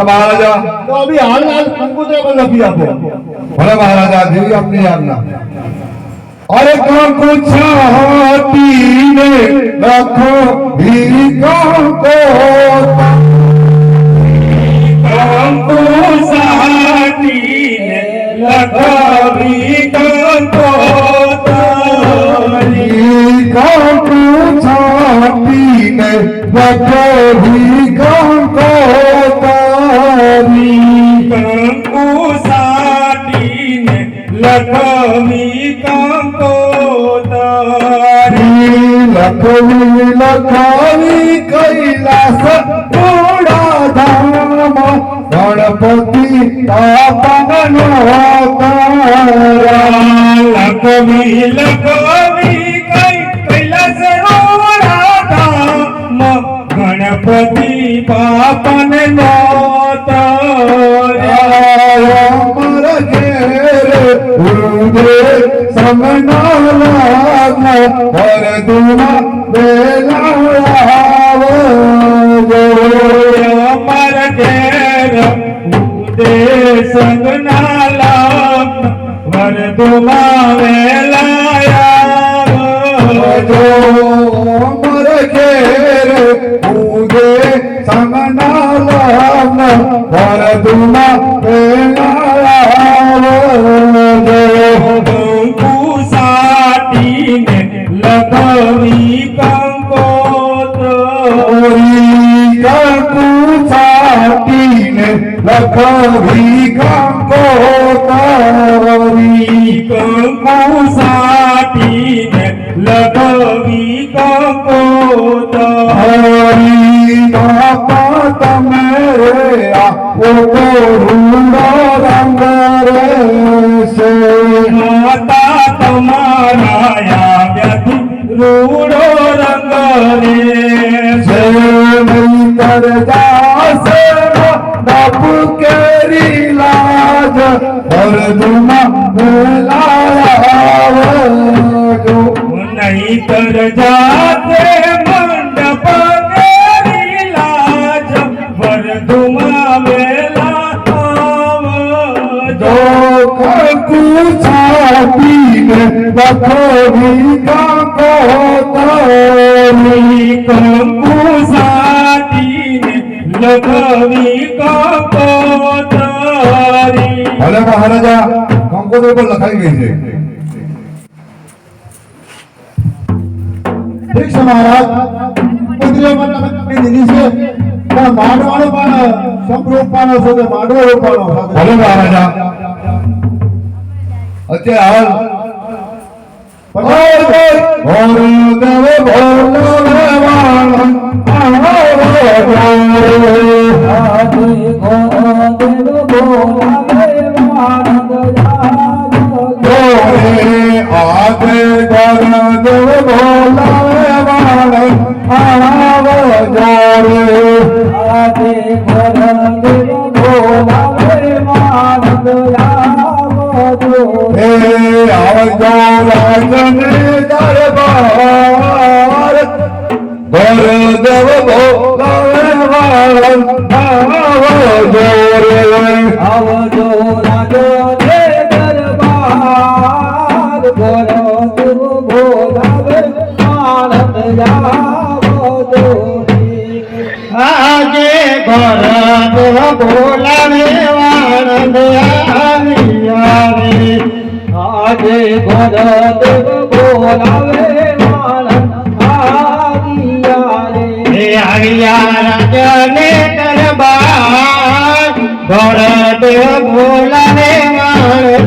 महाराजा तो अभी हाल कंप्यूटर पर लगी आपको भले महाराजा देवी अपने यादना अरे कंकु छाती में रखो भी कंकु छाती में रखो भी कंकु कंकु छाती में रखो भी कंकु लखमी लखमी कैलास पूरा धाम गणपति पापन लखमी लखमी कैलास पूरा धाम गणपति पापन और दुआ बेलाव पर घेर उदे संग नाला वर दुआ बेलाया जो पर घेर उदे संग नाला वर दुआ बेलाया लखमी कंकोतरी कंकुसाटी ने लखमी कंकोतरी बापा तमेरे वो तो रूड़ा रंग से माता तुम्हारा या व्यथि रूड़ो रंग से नहीं कर जा से बापू केरी लाज और दुमा लाया जो नहीं कर जाते मंडप केरी लाज वर दुमा मेला जो कुछाती में बखोरी का कोतरी कंकुसाती लखमी कंकोतरी भले महाराजा कंकोतरी पर लखाई गई है ઠીક છે મહારાજ પુત્રીઓ માટે દીધી છે પણ માંડવાનો પણ સંપ્રોપાનો છે તે માંડવો રોપવાનો ભલે મહારાજા અત્યારે હાલ દેવ બોલાવે માણસ